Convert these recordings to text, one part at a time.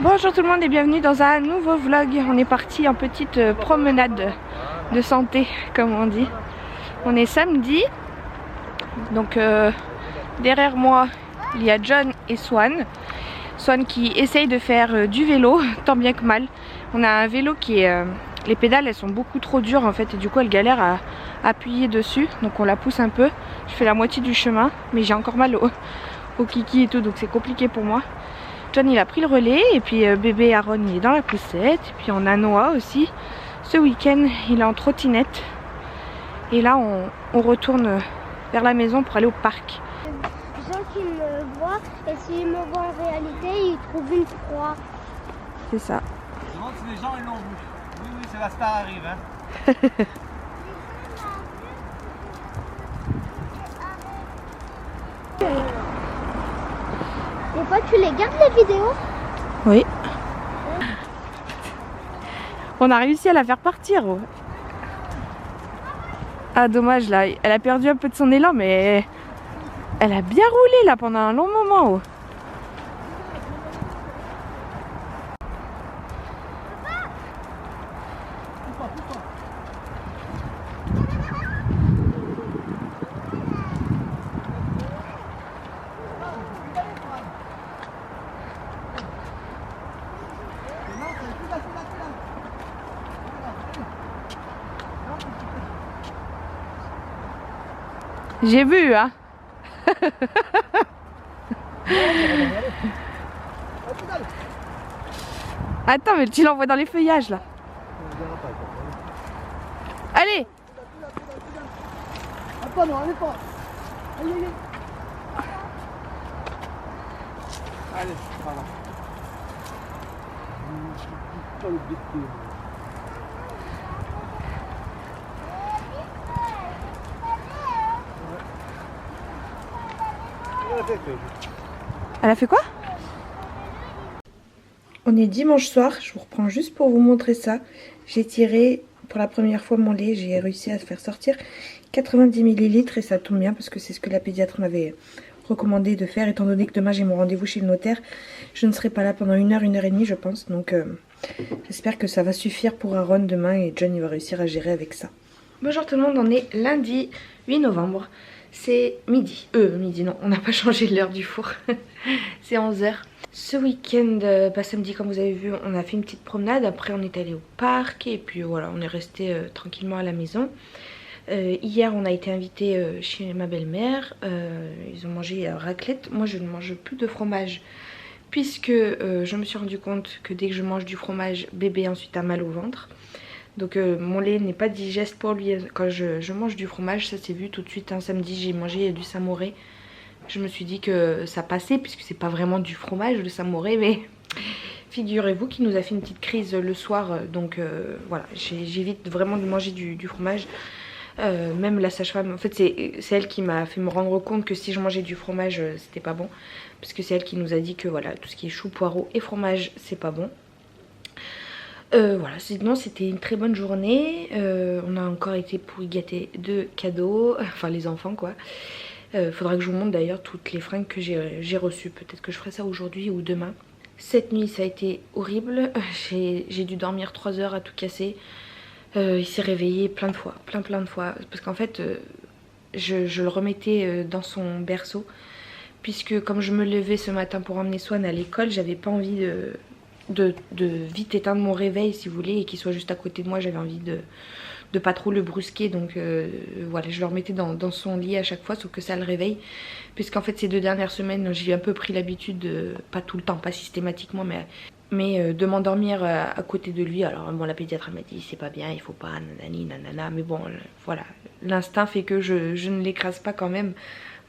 Bonjour tout le monde et bienvenue dans un nouveau vlog. On est parti en petite promenade de santé comme on dit. On est samedi. Donc derrière moi il y a John et Swan. Swan qui essaye de faire du vélo tant bien que mal. On a un vélo qui est... les pédales elles sont beaucoup trop dures en fait et du coup elle galère à appuyer dessus. Donc on la pousse un peu. Je fais la moitié du chemin mais j'ai encore mal au kiki et tout donc c'est compliqué pour moi. John il a pris le relais et puis bébé Aaron il est dans la poussette. Et puis on a Noah aussi. Ce week-end il est en trottinette. Et là on retourne vers la maison pour aller au parc. Les gens qui me voient et s'ils me voient en réalité ils trouvent une proie. C'est ça. Je me demande si les gens ils l'ont vu. Oui, oui, c'est la star arrive. Hein. Et toi tu les gardes les vidéos? Oui. On a réussi à la faire partir. Ah dommage là, elle a perdu un peu de son élan mais elle a bien roulé là pendant un long moment. J'ai vu hein. Attends mais tu l'envoies dans les feuillages là. Allez. Attends, non, allez pas. Allez, allez. Allez, voilà. Elle a fait quoi? On est dimanche soir, je vous reprends juste pour vous montrer ça. J'ai tiré pour la première fois mon lait, j'ai réussi à faire sortir 90 ml et ça tombe bien parce que c'est ce que la pédiatre m'avait recommandé de faire étant donné que demain j'ai mon rendez-vous chez le notaire. Je ne serai pas là pendant une heure et demie je pense, donc j'espère que ça va suffire pour Aaron demain et John il va réussir à gérer avec ça. Bonjour tout le monde, on est lundi 8 novembre. C'est midi. Midi non, on n'a pas changé l'heure du four. C'est 11h. Ce week-end, samedi comme vous avez vu, on a fait une petite promenade. Après on est allé au parc et puis voilà, on est resté tranquillement à la maison. Hier on a été invité chez ma belle-mère. Ils ont mangé raclette. Moi je ne mange plus de fromage. Puisque je me suis rendu compte que dès que je mange du fromage, bébé ensuite a mal au ventre. Donc mon lait n'est pas digeste pour lui quand je mange du fromage. Ça s'est vu tout de suite. Un samedi j'ai mangé du samouré. Je me suis dit que ça passait puisque c'est pas vraiment du fromage le samouré. Mais figurez-vous qu'il nous a fait une petite crise le soir. Donc voilà, j'évite vraiment de manger du fromage. Même la sage-femme, en fait c'est elle qui m'a fait me rendre compte que si je mangeais du fromage c'était pas bon. Parce que c'est elle qui nous a dit que voilà, tout ce qui est chou, poireaux et fromage c'est pas bon. Voilà, sinon c'était une très bonne journée. On a encore été pour y gâter de cadeaux, enfin les enfants quoi. Faudra que je vous montre d'ailleurs toutes les fringues que j'ai reçues. Peut-être que je ferai ça aujourd'hui ou demain. Cette nuit ça a été horrible. J'ai dû dormir 3 heures à tout casser. Il s'est réveillé plein de fois, plein de fois. Parce qu'en fait je le remettais dans son berceau. Puisque comme je me levais ce matin pour emmener Swan à l'école, j'avais pas envie de vite éteindre mon réveil si vous voulez et qu'il soit juste à côté de moi. J'avais envie de pas trop le brusquer, donc voilà, je le remettais dans son lit à chaque fois, sauf que ça le réveille, puisqu'en fait ces 2 dernières semaines j'ai un peu pris l'habitude, pas tout le temps, pas systématiquement, mais de m'endormir à côté de lui. Alors bon, la pédiatre m'a dit c'est pas bien, il faut pas nanani nanana, mais bon voilà, l'instinct fait que je ne l'écrase pas quand même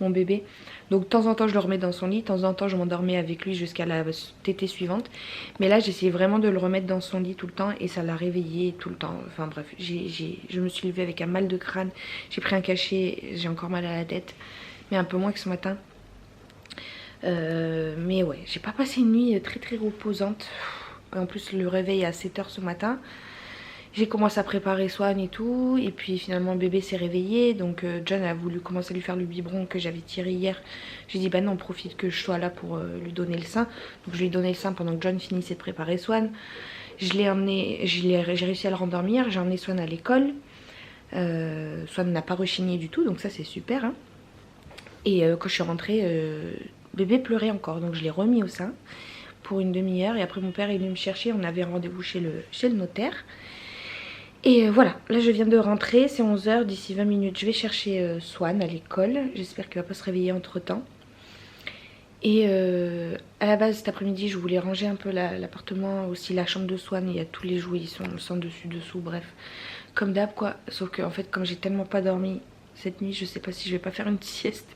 mon bébé. Donc de temps en temps je le remets dans son lit, de temps en temps je m'endormais avec lui jusqu'à la tétée suivante. Mais là j'essayais vraiment de le remettre dans son lit tout le temps et ça l'a réveillé tout le temps. Enfin bref, je me suis levée avec un mal de crâne, j'ai pris un cachet, j'ai encore mal à la tête. Mais un peu moins que ce matin. Mais ouais, j'ai pas passé une nuit très reposante. En plus le réveil à 7h ce matin. J'ai commencé à préparer Swan et tout, et puis finalement bébé s'est réveillé, donc John a voulu commencer à lui faire le biberon que j'avais tiré hier. J'ai dit bah non, profite que je sois là pour lui donner le sein. Donc je lui ai donné le sein pendant que John finissait de préparer Swan. J'ai réussi à le rendormir, j'ai emmené Swan à l'école. Swan n'a pas rechigné du tout, donc ça c'est super. Hein. Et quand je suis rentrée, bébé pleurait encore, donc je l'ai remis au sein pour une demi-heure. Et après mon père est venu me chercher, on avait rendez-vous chez le notaire. Et voilà, là je viens de rentrer, c'est 11 h, d'ici 20 minutes je vais chercher Swan à l'école. J'espère qu'il va pas se réveiller entre temps. Et à la base cet après-midi je voulais ranger un peu l'appartement, aussi la chambre de Swan, il y a tous les jouets, ils sont sans dessus dessous, bref. Comme d'hab quoi, sauf que en fait comme j'ai tellement pas dormi cette nuit, je sais pas si je vais pas faire une sieste.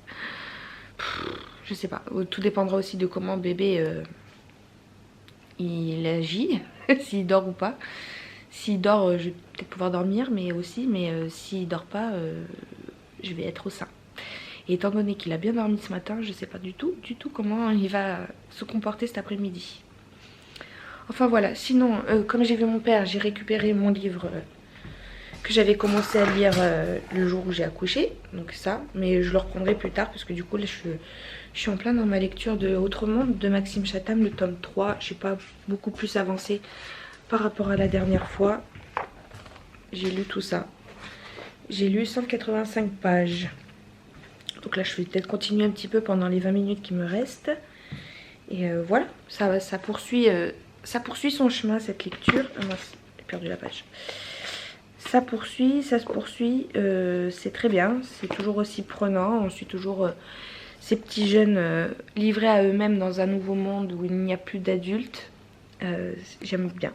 Je sais pas, tout dépendra aussi de comment bébé il agit, s'il dort ou pas. S'il dort, je vais peut-être pouvoir dormir, mais s'il dort pas, je vais être au sein. Et étant donné qu'il a bien dormi ce matin, je sais pas du tout comment il va se comporter cet après-midi. Enfin voilà, sinon, comme j'ai vu mon père, j'ai récupéré mon livre que j'avais commencé à lire le jour où j'ai accouché. Donc ça, mais je le reprendrai plus tard parce que du coup là je suis en plein dans ma lecture de Autre Monde de Maxime Chatham, le tome 3. Je n'ai pas beaucoup plus avancé par rapport à la dernière fois. J'ai lu tout ça. J'ai lu 185 pages. Donc là je vais peut-être continuer un petit peu pendant les 20 minutes qui me restent. Et voilà, ça poursuit son chemin cette lecture. Ah mince, j'ai perdu la page. Ça se poursuit, c'est très bien, c'est toujours aussi prenant. On suit toujours ces petits jeunes livrés à eux-mêmes dans un nouveau monde où il n'y a plus d'adultes. J'aime bien,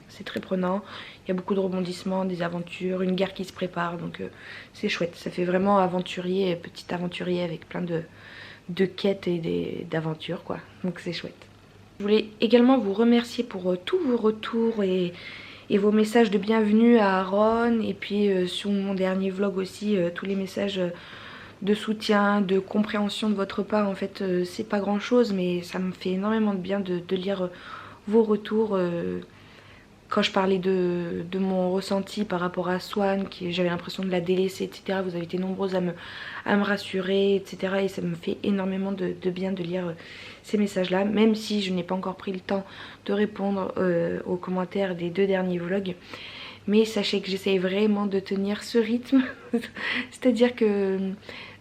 c'est très prenant. Il y a beaucoup de rebondissements, des aventures, une guerre qui se prépare, donc c'est chouette. Ça fait vraiment aventurier, petit aventurier avec plein de quêtes et d'aventures quoi, donc c'est chouette. Je voulais également vous remercier pour tous vos retours et vos messages de bienvenue à Aaron, et puis sur mon dernier vlog aussi, tous les messages de soutien, de compréhension de votre part. En fait c'est pas grand chose, mais ça me fait énormément de bien de lire vos retours. Quand je parlais de mon ressenti par rapport à Swan, j'avais l'impression de la délaisser, etc. Vous avez été nombreuses à me rassurer, etc. Et ça me fait énormément de bien de lire ces messages-là, même si je n'ai pas encore pris le temps de répondre aux commentaires des 2 derniers vlogs. Mais sachez que j'essaye vraiment de tenir ce rythme. C'est-à-dire que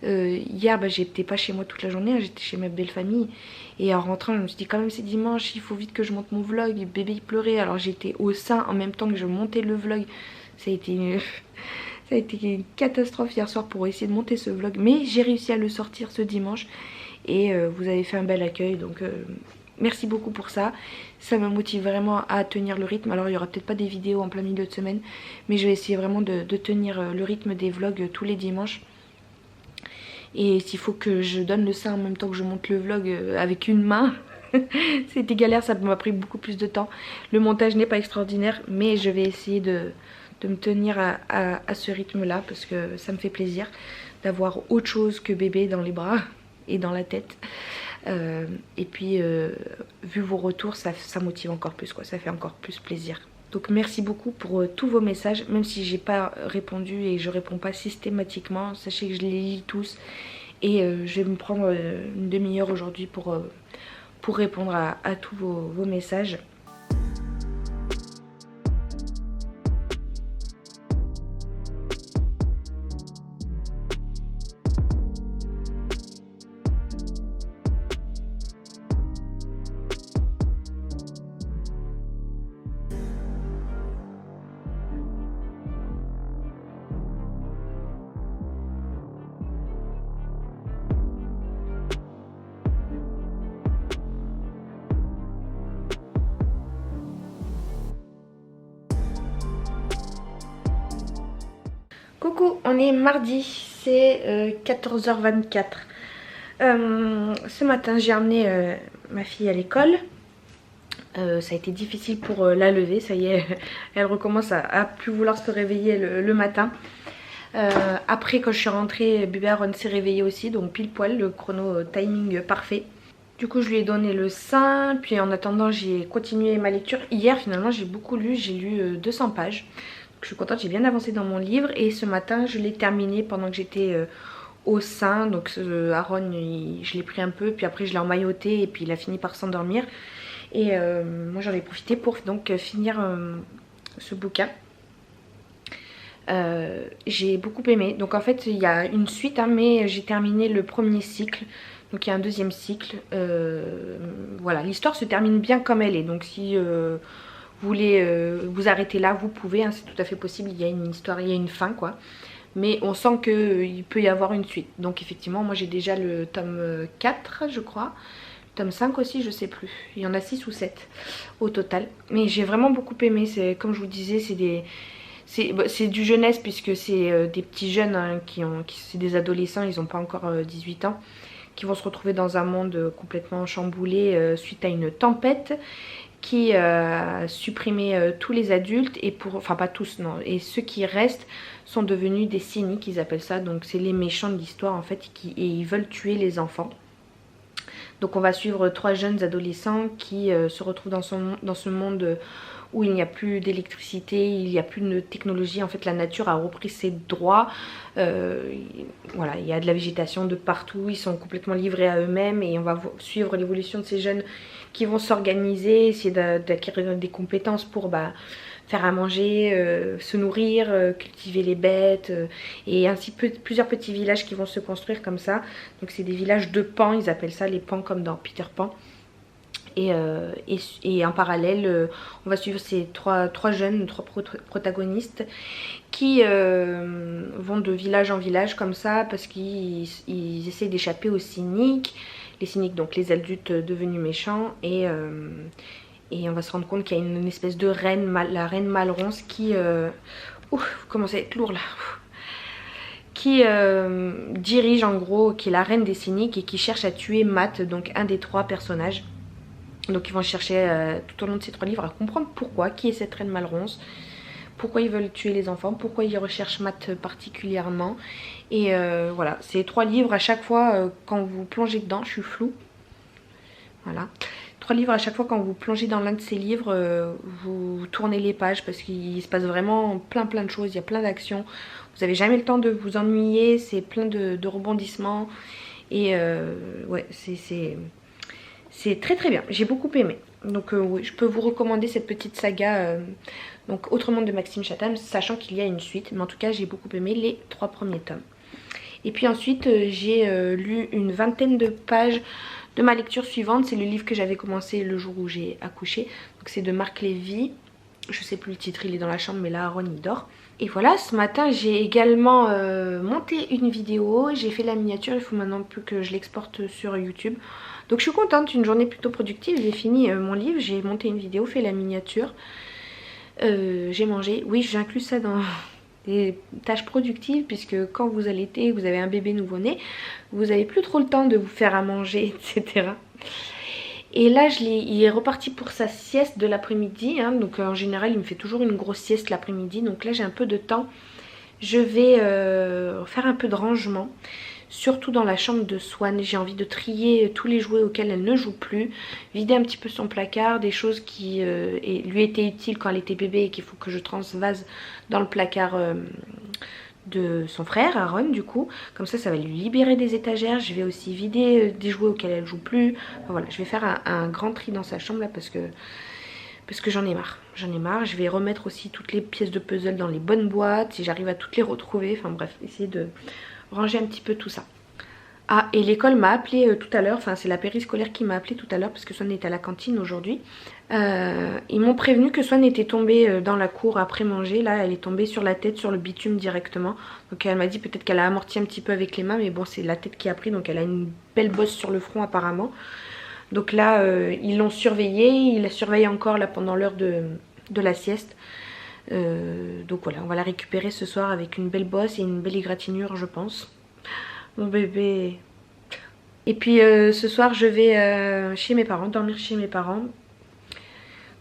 hier, j'étais pas chez moi toute la journée, j'étais chez ma belle famille. Et en rentrant, je me suis dit quand même c'est dimanche, il faut vite que je monte mon vlog. Et bébé il pleurait, alors j'étais au sein en même temps que je montais le vlog. Ça a été une catastrophe hier soir pour essayer de monter ce vlog. Mais j'ai réussi à le sortir ce dimanche. Et vous avez fait un bel accueil, donc merci beaucoup pour ça. Ça me motive vraiment à tenir le rythme. Alors il n'y aura peut-être pas des vidéos en plein milieu de semaine, mais je vais essayer vraiment de tenir le rythme des vlogs tous les dimanches. Et s'il faut que je donne le sein en même temps que je monte le vlog avec une main, c'était galère, ça m'a pris beaucoup plus de temps. Le montage n'est pas extraordinaire, mais je vais essayer de me tenir à ce rythme là, parce que ça me fait plaisir d'avoir autre chose que bébé dans les bras et dans la tête. Et puis vu vos retours, ça motive encore plus quoi, ça fait encore plus plaisir. Donc merci beaucoup pour tous vos messages, même si j'ai pas répondu et je réponds pas systématiquement, sachez que je les lis tous. Et je vais me prendre une demi-heure aujourd'hui pour répondre à tous vos messages. Coucou, on est mardi, c'est 14h24. Ce matin j'ai emmené ma fille à l'école. Ça a été difficile pour la lever, ça y est, elle recommence à plus vouloir se réveiller le matin. Après quand je suis rentrée, bébé Aaron s'est réveillé aussi, donc pile poil, le chrono timing parfait. Du coup je lui ai donné le sein, puis en attendant j'ai continué ma lecture. Hier finalement j'ai beaucoup lu, j'ai lu 200 pages. Je suis contente, j'ai bien avancé dans mon livre. Et ce matin, je l'ai terminé pendant que j'étais au sein. Donc Aaron, je l'ai pris un peu, puis après je l'ai emmailloté et puis il a fini par s'endormir. Et moi j'en ai profité pour donc finir ce bouquin. J'ai beaucoup aimé. Donc en fait il y a une suite hein, mais j'ai terminé le premier cycle. Donc il y a un deuxième cycle. Voilà, l'histoire se termine bien comme elle est. Donc si vous voulez vous arrêter là, vous pouvez, hein, c'est tout à fait possible. Il y a une histoire, il y a une fin quoi. Mais on sent qu'il peut y avoir une suite. Donc effectivement moi j'ai déjà le tome 4 je crois. Tome 5 aussi, je sais plus. Il y en a 6 ou 7 au total. Mais j'ai vraiment beaucoup aimé. Comme je vous disais, c'est du jeunesse puisque c'est des petits jeunes hein, c'est des adolescents, ils n'ont pas encore 18 ans, qui vont se retrouver dans un monde complètement chamboulé suite à une tempête qui a supprimé tous les adultes et enfin pas tous non, et ceux qui restent sont devenus des cyniques, ils appellent ça. Donc c'est les méchants de l'histoire en fait et ils veulent tuer les enfants. Donc on va suivre 3 jeunes adolescents qui se retrouvent dans ce monde où il n'y a plus d'électricité, il n'y a plus de technologie. En fait la nature a repris ses droits. Voilà, il y a de la végétation de partout, ils sont complètement livrés à eux-mêmes. Et on va suivre l'évolution de ces jeunes qui vont s'organiser, essayer d'acquérir des compétences pour faire à manger, se nourrir, cultiver les bêtes et ainsi plusieurs petits villages qui vont se construire comme ça. Donc c'est des villages de pans, ils appellent ça les pans comme dans Peter Pan. Et en parallèle, on va suivre ces trois protagonistes qui vont de village en village comme ça parce qu'ils essaient d'échapper aux cyniques. Les cyniques, donc les adultes devenus méchants. Et on va se rendre compte qu'il y a une espèce de reine, la reine Malronce qui... Ouf, commence à être lourd là. Qui dirige en gros, qui est la reine des cyniques et qui cherche à tuer Matt, donc un des 3 personnages. Donc ils vont chercher tout au long de ces 3 livres à comprendre pourquoi, qui est cette reine Malronce, pourquoi ils veulent tuer les enfants, pourquoi ils recherchent Matt particulièrement. Et voilà, c'est 3 livres à chaque fois quand vous plongez dedans, je suis floue. Voilà. 3 livres à chaque fois quand vous plongez dans l'un de ces livres, vous tournez les pages parce qu'il se passe vraiment plein de choses, il y a plein d'actions. Vous n'avez jamais le temps de vous ennuyer, c'est plein de rebondissements. Et ouais, c'est très bien, j'ai beaucoup aimé. Donc oui, je peux vous recommander cette petite saga, donc Autre monde de Maxime Chatham, sachant qu'il y a une suite. Mais en tout cas, j'ai beaucoup aimé les 3 premiers tomes. Et puis ensuite, j'ai lu une vingtaine de pages de ma lecture suivante. C'est le livre que j'avais commencé le jour où j'ai accouché. Donc c'est de Marc Lévy. Je sais plus le titre, il est dans la chambre, mais là Aaron il dort. Et voilà, ce matin j'ai également monté une vidéo. J'ai fait la miniature, il faut maintenant plus que je l'exporte sur YouTube. Donc je suis contente, une journée plutôt productive. J'ai fini mon livre, j'ai monté une vidéo, fait la miniature. J'ai mangé. Oui, j'inclus ça dans des tâches productives puisque quand vous allaitez, vous avez un bébé nouveau-né, vous n'avez plus trop le temps de vous faire à manger, etc. Et là, il est reparti pour sa sieste de l'après-midi. Hein, donc en général, il me fait toujours une grosse sieste l'après-midi. Donc là, j'ai un peu de temps. Je vais faire un peu de rangement. Surtout dans la chambre de Swan. J'ai envie de trier tous les jouets auxquels elle ne joue plus. Vider un petit peu son placard. Des choses qui lui étaient utiles quand elle était bébé et qu'il faut que je transvase dans le placard de son frère Aaron du coup. Comme ça, ça va lui libérer des étagères. Je vais aussi vider des jouets auxquels elle joue plus. Enfin, voilà, je vais faire un grand tri dans sa chambre là parce que j'en ai marre. J'en ai marre. Je vais remettre aussi toutes les pièces de puzzle dans les bonnes boîtes. Si j'arrive à toutes les retrouver. Enfin bref, essayer de ranger un petit peu tout ça. Ah, et l'école m'a appelé tout à l'heure, enfin c'est la périscolaire qui m'a appelé tout à l'heure parce que Swan est à la cantine aujourd'hui. Ils m'ont prévenu que Swan était tombée dans la cour après manger. Là, elle est tombée sur la tête, sur le bitume directement. Donc elle m'a dit peut-être qu'elle a amorti un petit peu avec les mains, mais bon, c'est la tête qui a pris, donc elle a une belle bosse sur le front apparemment. Donc là, ils l'ont surveillée, ils la surveillent encore là pendant l'heure de la sieste. Donc voilà, on va la récupérer ce soir avec une belle bosse et une belle égratignure, je pense. Mon bébé. Et puis ce soir je vais chez mes parents, dormir chez mes parents.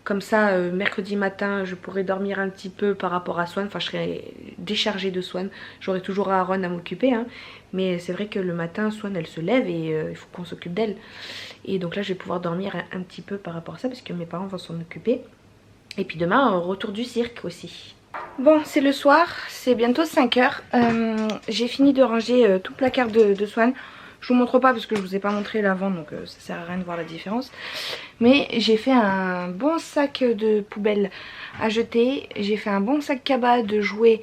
Comme ça mercredi matin je pourrai dormir un petit peu par rapport à Swan. Enfin je serai déchargée de Swan. J'aurai toujours Aaron à m'occuper hein. Mais c'est vrai que le matin Swan elle se lève et il faut qu'on s'occupe d'elle. Et donc là je vais pouvoir dormir un petit peu par rapport à ça parce que mes parents vont s'en occuper. Et puis demain retour du cirque aussi. Bon, c'est le soir, c'est bientôt 5 heures. J'ai fini de ranger tout le placard de Swan. Je vous montre pas parce que je vous ai pas montré l'avant, donc ça sert à rien de voir la différence. Mais j'ai fait un bon sac de poubelle à jeter. J'ai fait un bon sac cabas de jouets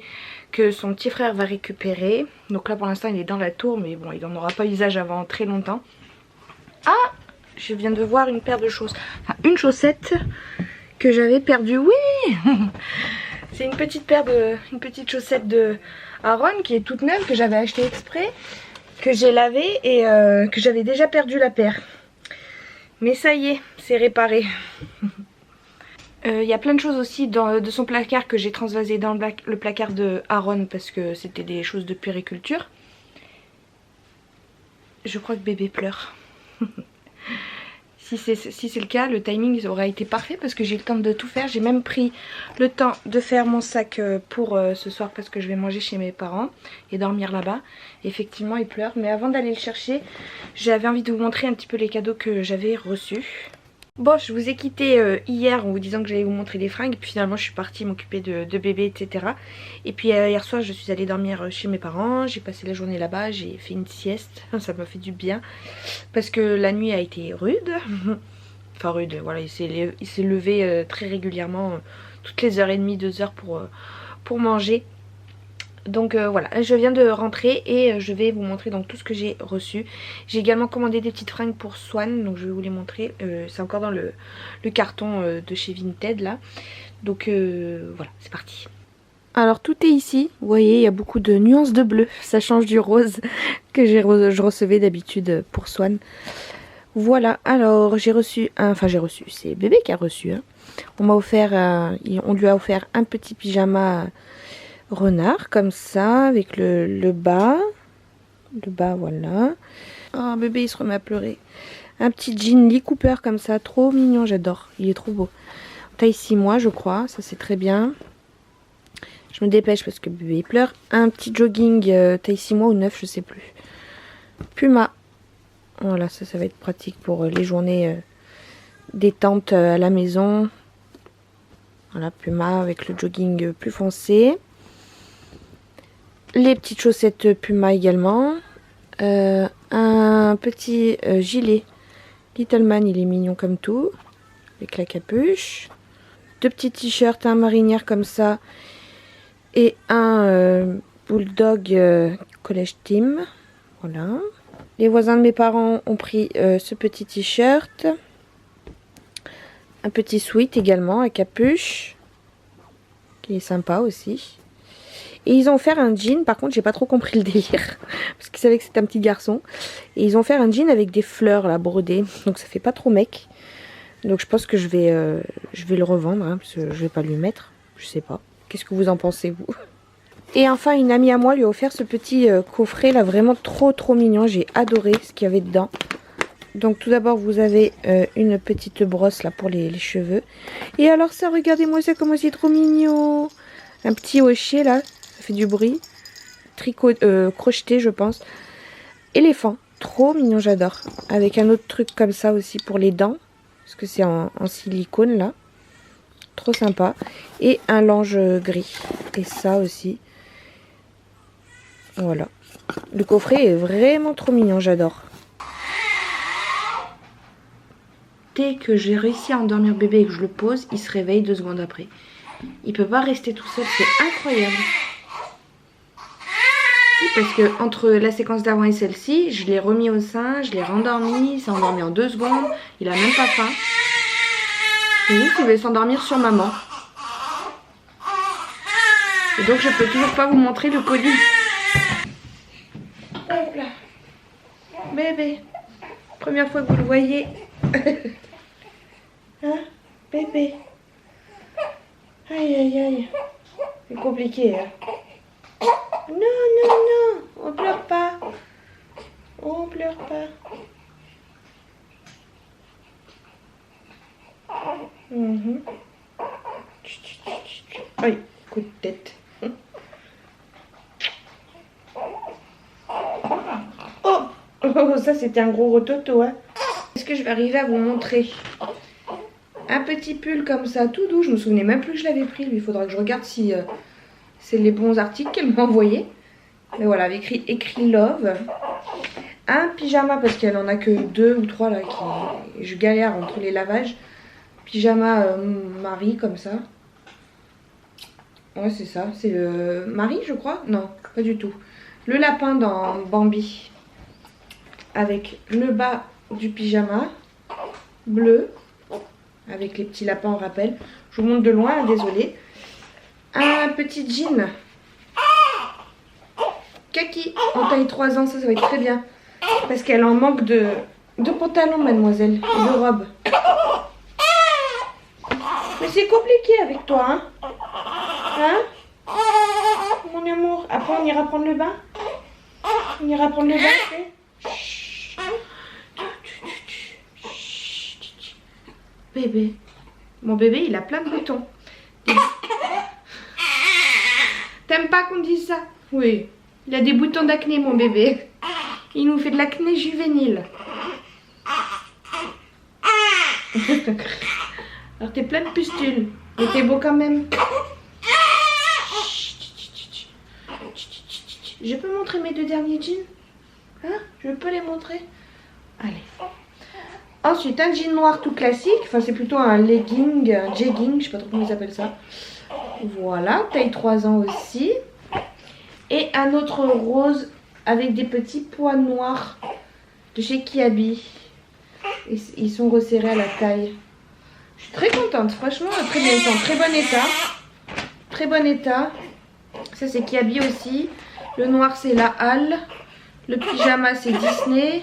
que son petit frère va récupérer. Donc là pour l'instant il est dans la tour, mais bon il n'en aura pas usage avant très longtemps. Ah, je viens de voir une paire de chaussettes. Enfin, une chaussette que j'avais perdue, oui. C'est une petite chaussette de Aaron qui est toute neuve, que j'avais acheté exprès, que j'ai lavé et que j'avais déjà perdu la paire. Mais ça y est, c'est réparé. Il y a plein de choses aussi de son placard que j'ai transvasé dans le placard de Aaron parce que c'était des choses de puériculture. Je crois que bébé pleure. Si c'est le cas, le timing aura été parfait parce que j'ai eu le temps de tout faire. J'ai même pris le temps de faire mon sac pour ce soir parce que je vais manger chez mes parents et dormir là-bas. Effectivement, il pleure. Mais avant d'aller le chercher, j'avais envie de vous montrer un petit peu les cadeaux que j'avais reçus. Bon, je vous ai quitté hier en vous disant que j'allais vous montrer des fringues. Et puis finalement, je suis partie m'occuper de bébé, etc. Et puis hier soir, je suis allée dormir chez mes parents. J'ai passé la journée là-bas. J'ai fait une sieste. Ça m'a fait du bien. Parce que la nuit a été rude. Enfin rude, voilà. Il s'est levé très régulièrement. Toutes les heures et demie, 2 heures pour manger. Donc voilà, je viens de rentrer et je vais vous montrer donc tout ce que j'ai reçu. J'ai également commandé des petites fringues pour Swan, donc je vais vous les montrer. C'est encore dans le carton de chez Vinted là. Donc voilà, c'est parti. Alors tout est ici, vous voyez, il y a beaucoup de nuances de bleu. Ça change du rose que je recevais d'habitude pour Swan. Voilà, alors j'ai reçu, c'est bébé qui a reçu. Hein. On lui a offert un petit pyjama renard comme ça avec le bas voilà. Oh bébé il se remet à pleurer. Un petit jean Lee Cooper comme ça, trop mignon, j'adore, il est trop beau. Taille 6 mois je crois, ça c'est très bien. Je me dépêche parce que bébé il pleure. Un petit jogging taille 6 mois ou 9 je sais plus. Puma, voilà, ça va être pratique pour les journées détente à la maison. Voilà, Puma avec le jogging plus foncé. Les petites chaussettes Puma également. Un petit gilet Little Man, il est mignon comme tout. Avec la capuche. 2 petits t-shirts, un marinière comme ça. Et un bulldog college team. Voilà. Les voisins de mes parents ont pris ce petit t-shirt. Un petit sweat également à capuche. Qui est sympa aussi. Et ils ont offert un jean, par contre j'ai pas trop compris le délire, parce qu'ils savaient que c'était un petit garçon. Et ils ont offert un jean avec des fleurs là brodées, donc ça fait pas trop mec. Donc je pense que je vais le revendre, hein, parce que je vais pas lui mettre, je sais pas. Qu'est-ce que vous en pensez vous? Et enfin une amie à moi lui a offert ce petit coffret là, vraiment trop mignon, j'ai adoré ce qu'il y avait dedans. Donc tout d'abord vous avez une petite brosse là pour les cheveux. Et alors ça, regardez-moi ça, comment c'est trop mignon. Un petit hochet là. Ça fait du bruit. Tricot, crocheté je pense. Éléphant. Trop mignon, j'adore. Avec un autre truc comme ça aussi pour les dents. Parce que c'est en silicone là. Trop sympa. Et un lange gris. Et ça aussi. Voilà. Le coffret est vraiment trop mignon, j'adore. Dès que j'ai réussi à endormir bébé et que je le pose, il se réveille 2 secondes après. Il peut pas rester tout seul, c'est incroyable. Oui, parce que entre la séquence d'avant et celle-ci, je l'ai remis au sein, je l'ai rendormi, il s'est endormi en 2 secondes, il a même pas faim. Et juste il veut s'endormir sur maman. Et donc je peux toujours pas vous montrer le colis. Hop là. Bébé. Première fois que vous le voyez. Hein, bébé. Aïe aïe aïe. C'est compliqué hein. Non, on pleure pas. On pleure pas. Aïe, coup de tête. Oh, ça c'était un gros rototo hein. Est-ce que je vais arriver à vous montrer un petit pull comme ça, tout doux. Je me souvenais même plus que je l'avais pris. Il faudra que je regarde si C'est les bons articles qu'elle m'a envoyés. Mais voilà, avec écrit Love. Un pyjama parce qu'elle en a que 2 ou 3 là. Je galère entre les lavages. Pyjama Marie comme ça. Ouais, c'est ça. C'est le Marie, je crois. Non, pas du tout. Le lapin dans Bambi. Avec le bas du pyjama. Bleu. Avec les petits lapins en rappel. Je vous montre de loin, désolé. Un petit jean. Kaki. En taille 3 ans, ça va être très bien. Parce qu'elle en manque de pantalon, mademoiselle. De robe. Mais c'est compliqué avec toi, hein? Hein? Mon amour. Après, on ira prendre le bain? On ira prendre le bain, Chut. Bébé. Mon bébé, il a plein de boutons. T'aimes pas qu'on dise ça? Oui. Il a des boutons d'acné, mon bébé. Il nous fait de l'acné juvénile. Alors t'es plein de pustules. Mais t'es beau quand même. Je peux montrer mes 2 derniers jeans? Hein? Je peux les montrer? Allez. Ensuite, un jean noir tout classique. Enfin, c'est plutôt un legging, un jegging. Je sais pas trop comment ils appellent ça. Voilà, taille 3 ans aussi. Et un autre rose avec des petits pois noirs de chez Kiabi. Ils sont resserrés à la taille. Je suis très contente, franchement, très bien. Ils sont en très bon état. Très bon état. Ça, c'est Kiabi aussi. Le noir, c'est la Halle. Le pyjama, c'est Disney.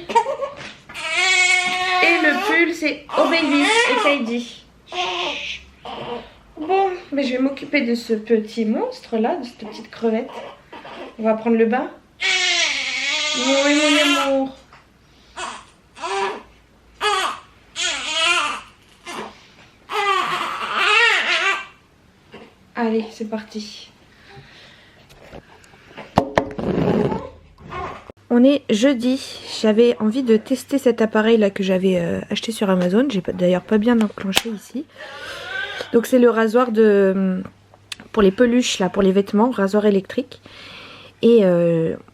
Et le pull, c'est Obaby et Kaidi. Bon, mais je vais m'occuper de ce petit monstre là, de cette petite crevette. On va prendre le bain. Oui, mon amour. Allez, c'est parti. On est jeudi. J'avais envie de tester cet appareil là que j'avais acheté sur Amazon. J'ai d'ailleurs pas bien enclenché ici. Donc c'est le rasoir pour les peluches là, pour les vêtements, rasoir électrique. Et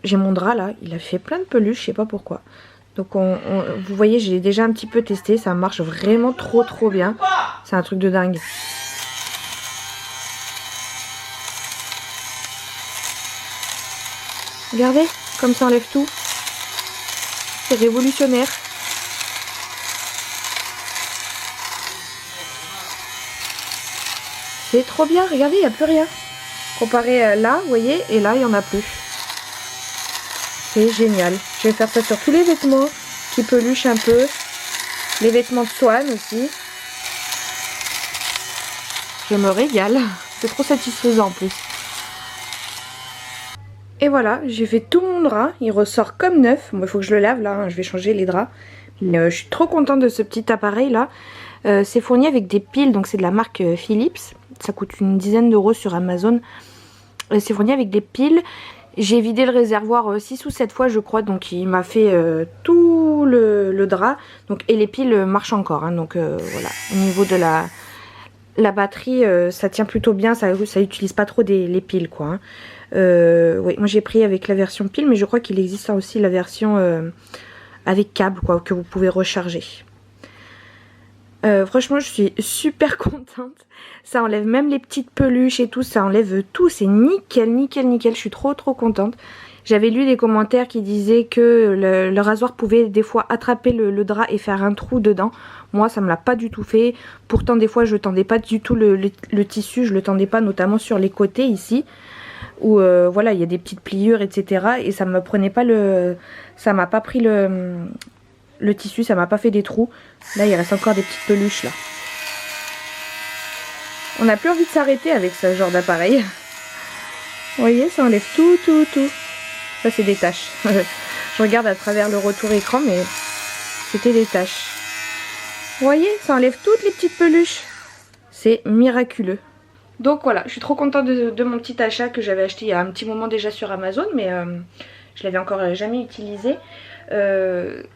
j'ai mon drap là, il a fait plein de peluches, je sais pas pourquoi. Donc vous voyez, j'ai déjà un petit peu testé, ça marche vraiment trop bien. C'est un truc de dingue. Regardez, comme ça enlève tout. C'est révolutionnaire. C'est trop bien, regardez, il n'y a plus rien. Comparé là, vous voyez, et là, il n'y en a plus. C'est génial. Je vais faire ça sur tous les vêtements qui peluchent un peu. Les vêtements de Swan aussi. Je me régale. C'est trop satisfaisant en plus. Et voilà, j'ai fait tout mon drap. Il ressort comme neuf. Bon, il faut que je le lave là. Hein. Je vais changer les draps. Je suis trop contente de ce petit appareil là. C'est fourni avec des piles. Donc c'est de la marque Philips. Ça coûte une dizaine d'euros sur Amazon. C'est fourni avec des piles. J'ai vidé le réservoir 6 ou 7 fois je crois. Donc il m'a fait tout le drap. Donc, et les piles marchent encore. Hein, donc voilà. Au niveau de la batterie, ça tient plutôt bien. Ça utilise pas trop les piles quoi. Hein. Oui, moi j'ai pris avec la version pile. Mais je crois qu'il existe aussi la version avec câble quoi. Que vous pouvez recharger. Franchement je suis super contente. Ça enlève même les petites peluches et tout. Ça enlève tout. C'est nickel, nickel, nickel. Je suis trop contente. J'avais lu des commentaires qui disaient que le rasoir pouvait des fois attraper le drap et faire un trou dedans. Moi ça me l'a pas du tout fait. Pourtant des fois je tendais pas du tout le tissu. Je le tendais pas, notamment sur les côtés ici. Où voilà, il y a des petites pliures etc. Et ça me prenait pas ça m'a pas pris le tissu, ça m'a pas fait des trous. Là il reste encore des petites peluches là. On n'a plus envie de s'arrêter avec ce genre d'appareil. Vous voyez, ça enlève tout. Ça c'est des taches. Je regarde à travers le retour écran mais c'était des taches. Vous voyez, ça enlève toutes les petites peluches. C'est miraculeux. Donc voilà, je suis trop contente de mon petit achat que j'avais acheté il y a un petit moment déjà sur Amazon. Mais je l'avais encore jamais utilisé. Je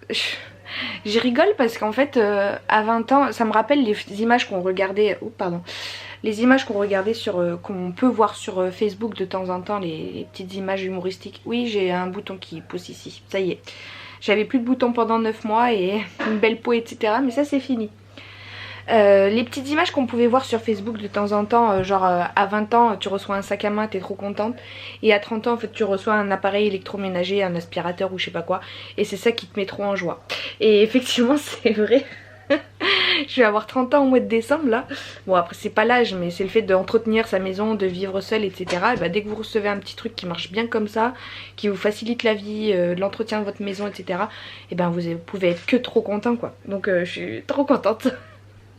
rigole parce qu'en fait à 20 ans, ça me rappelle les images qu'on regardait, les images qu'on regardait qu'on peut voir sur Facebook de temps en temps, les petites images humoristiques. Oui, j'ai un bouton qui pousse ici, ça y est. J'avais plus de boutons pendant 9 mois et une belle peau, etc. Mais ça c'est fini. Les petites images qu'on pouvait voir sur Facebook de temps en temps, genre à 20 ans tu reçois un sac à main, t'es trop contente, et à 30 ans en fait tu reçois un appareil électroménager, un aspirateur ou je sais pas quoi, et c'est ça qui te met trop en joie. Et effectivement c'est vrai. Je vais avoir 30 ans au mois de décembre là. Bon après c'est pas l'âge, mais c'est le fait d'entretenir sa maison, de vivre seul, etc. Et bah, dès que vous recevez un petit truc qui marche bien comme ça, qui vous facilite la vie, l'entretien de votre maison, etc. Et ben vous pouvez être que trop content quoi. Donc je suis trop contente.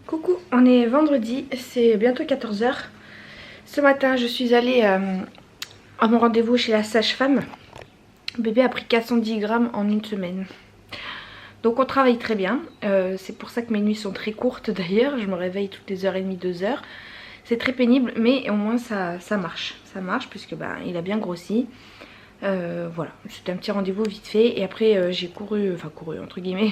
Coucou, on est vendredi, c'est bientôt 14 h. Ce matin je suis allée à mon rendez-vous chez la sage-femme. Bébé a pris 410 grammes en une semaine. Donc on travaille très bien, c'est pour ça que mes nuits sont très courtes d'ailleurs, je me réveille toutes les 1h30, 2h. C'est très pénible mais au moins ça marche, puisque bah, il a bien grossi. Voilà, c'était un petit rendez-vous vite fait et après j'ai couru entre guillemets,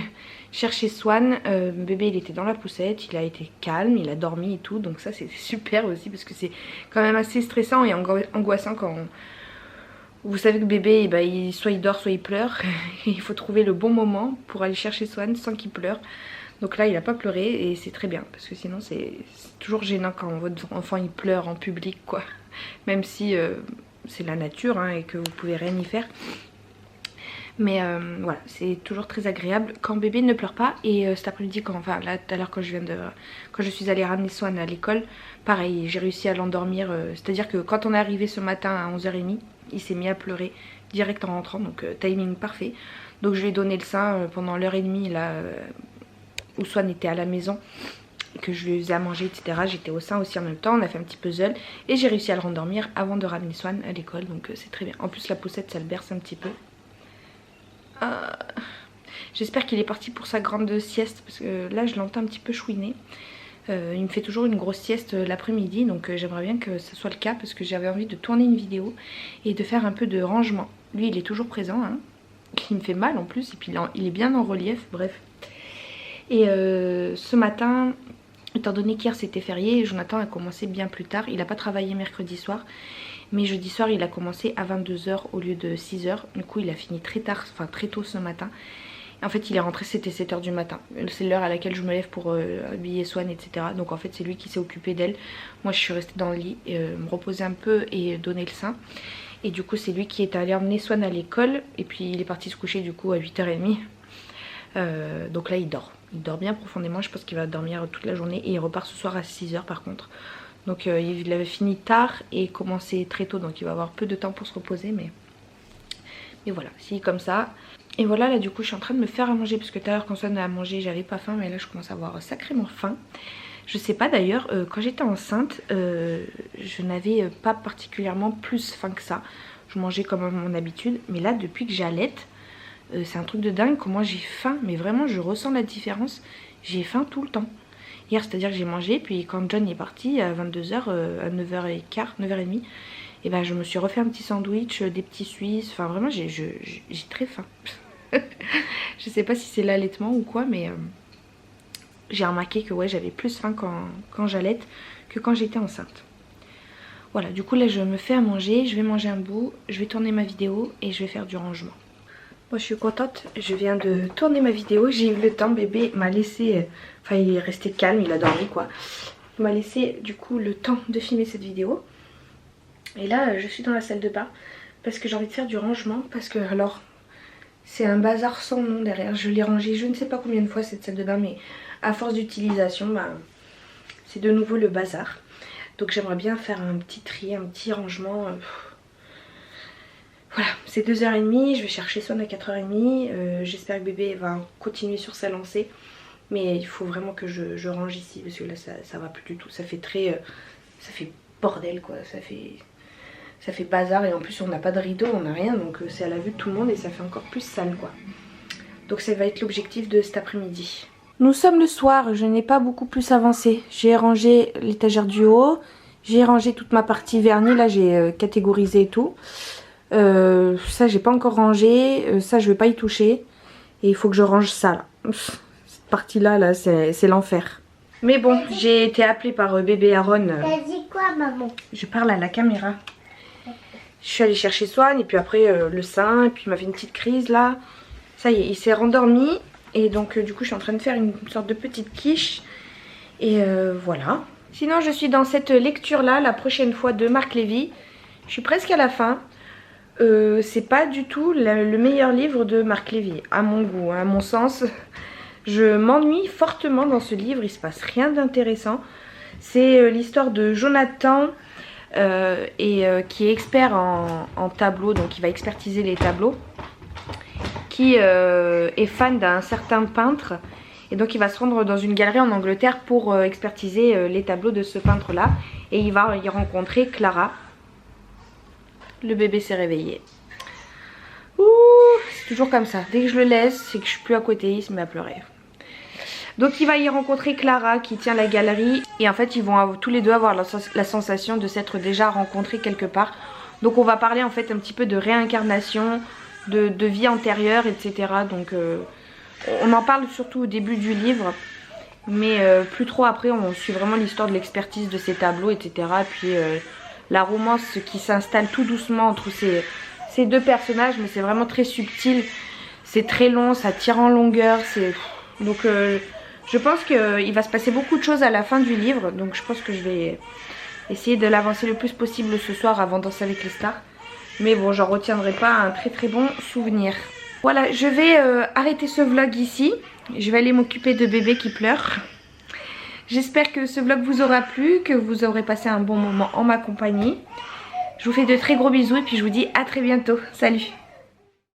chercher Swan. Bébé il était dans la poussette, il a été calme, il a dormi et tout, donc ça c'est super aussi parce que c'est quand même assez stressant et angoissant quand vous savez que bébé bah, soit il dort soit il pleure. Il faut trouver le bon moment pour aller chercher Swan sans qu'il pleure. Donc là il a pas pleuré et c'est très bien parce que sinon c'est toujours gênant quand votre enfant il pleure en public quoi. Même si c'est la nature hein, et que vous pouvez rien y faire. Mais voilà, c'est toujours très agréable quand bébé ne pleure pas. Et cet après-midi, enfin là tout à l'heure quand je suis allée ramener Swan à l'école, pareil, j'ai réussi à l'endormir. C'est-à-dire que quand on est arrivé ce matin à 11h30, il s'est mis à pleurer direct en rentrant, donc timing parfait. Donc je lui ai donné le sein pendant l'heure et demie là où Swan était à la maison, que je lui faisais à manger, etc. J'étais au sein aussi en même temps, on a fait un petit puzzle et j'ai réussi à le rendormir avant de ramener Swan à l'école, donc c'est très bien. En plus la poussette ça le berce un petit peu. J'espère qu'il est parti pour sa grande sieste parce que là je l'entends un petit peu chouiner. Il me fait toujours une grosse sieste l'après-midi, donc j'aimerais bien que ce soit le cas parce que j'avais envie de tourner une vidéo et de faire un peu de rangement. Lui il est toujours présent hein, il me fait mal en plus et puis il est bien en relief, bref. Et ce matin, étant donné qu'hier c'était férié, Jonathan a commencé bien plus tard. Il n'a pas travaillé mercredi soir, mais jeudi soir il a commencé à 22 h au lieu de 6 h. Du coup il a fini très tard, enfin très tôt ce matin. En fait il est rentré, c'était 7 h du matin. C'est l'heure à laquelle je me lève pour habiller Swan, etc. Donc en fait c'est lui qui s'est occupé d'elle. Moi je suis restée dans le lit, me reposer un peu et donner le sein. Et du coup c'est lui qui est allé emmener Swan à l'école. Et puis il est parti se coucher du coup à 8h30. Donc là il dort. Il dort bien profondément, je pense qu'il va dormir toute la journée. Et il repart ce soir à 6 h par contre. Donc il avait fini tard et commencé très tôt. Donc il va avoir peu de temps pour se reposer. Mais voilà, si comme ça. Et voilà, là du coup je suis en train de me faire à manger. Parce que tout à l'heure quand Swan a mangé j'avais pas faim. Mais là je commence à avoir sacrément faim. Je sais pas d'ailleurs, quand j'étais enceinte je n'avais pas particulièrement plus faim que ça. Je mangeais comme à mon habitude. Mais là depuis que j'allaite, c'est un truc de dingue comment j'ai faim. Mais vraiment je ressens la différence. J'ai faim tout le temps. Hier c'est à dire que j'ai mangé. Puis quand John est parti à 22 h, à 9h15, 9h30, et ben je me suis refait un petit sandwich, des petits suisses. Enfin vraiment j'ai très faim. Je sais pas si c'est l'allaitement ou quoi, mais j'ai remarqué que ouais j'avais plus faim quand j'allaite que quand j'étais enceinte. Voilà, du coup là je me fais à manger, je vais manger un bout, je vais tourner ma vidéo et je vais faire du rangement. Moi je suis contente, je viens de tourner ma vidéo, j'ai eu le temps, bébé m'a laissé, enfin il est resté calme, il a dormi quoi. Il m'a laissé du coup le temps de filmer cette vidéo. Et là je suis dans la salle de bain parce que j'ai envie de faire du rangement, parce que alors c'est un bazar sans nom derrière. Je l'ai rangé je ne sais pas combien de fois cette salle de bain, mais à force d'utilisation bah, c'est de nouveau le bazar. Donc j'aimerais bien faire un petit tri, un petit rangement. Voilà, c'est 2h30, je vais chercher Swan à 4h30. J'espère que bébé va continuer sur sa lancée. Mais il faut vraiment que je range ici parce que là ça va plus du tout. Ça fait très... ça fait bordel quoi, ça fait bazar. Et en plus on n'a pas de rideau, on n'a rien. Donc c'est à la vue de tout le monde et ça fait encore plus sale quoi. Donc ça va être l'objectif de cet après-midi. Nous sommes le soir, je n'ai pas beaucoup plus avancé. J'ai rangé l'étagère du haut. J'ai rangé toute ma partie vernis, là j'ai catégorisé et tout. Ça j'ai pas encore rangé, ça je vais pas y toucher. Et il faut que je range ça là. Cette partie là, c'est l'enfer. Mais bon, j'ai été appelée par bébé Aaron. T'as dit quoi, maman? Je parle à la caméra. Je suis allée chercher Swan et puis après le sein. Et puis il m'a fait une petite crise là. Ça y est, il s'est rendormi. Et donc du coup je suis en train de faire une sorte de petite quiche. Et voilà. Sinon je suis dans cette lecture là, la prochaine fois de Marc Lévy. Je suis presque à la fin. C'est pas du tout le meilleur livre de Marc Lévy, à mon goût, hein, à mon sens. Je m'ennuie fortement dans ce livre, il se passe rien d'intéressant. C'est l'histoire de Jonathan qui est expert en tableaux, donc il va expertiser les tableaux. Qui est fan d'un certain peintre. Et donc il va se rendre dans une galerie en Angleterre pour expertiser les tableaux de ce peintre là. Et il va y rencontrer Clara. Le bébé s'est réveillé. Ouh, c'est toujours comme ça. Dès que je le laisse, c'est que je suis plus à côté, il se met à pleurer. Donc il va y rencontrer Clara qui tient la galerie. Et en fait ils vont tous les deux avoir la sensation de s'être déjà rencontrés quelque part. Donc on va parler en fait un petit peu de réincarnation, de vie antérieure, etc. Donc on en parle surtout au début du livre. Mais plus trop après, on suit vraiment l'histoire de l'expertise de ces tableaux, etc. Puis la romance qui s'installe tout doucement entre ces deux personnages. Mais c'est vraiment très subtil. C'est très long, ça tire en longueur. Donc je pense qu'il va se passer beaucoup de choses à la fin du livre. Donc je pense que je vais essayer de l'avancer le plus possible ce soir avant Danser avec les stars. Mais bon, j'en retiendrai pas un très très bon souvenir. Voilà, je vais arrêter ce vlog ici. Je vais aller m'occuper de bébé qui pleure. J'espère que ce vlog vous aura plu, que vous aurez passé un bon moment en ma compagnie. Je vous fais de très gros bisous et puis je vous dis à très bientôt. Salut!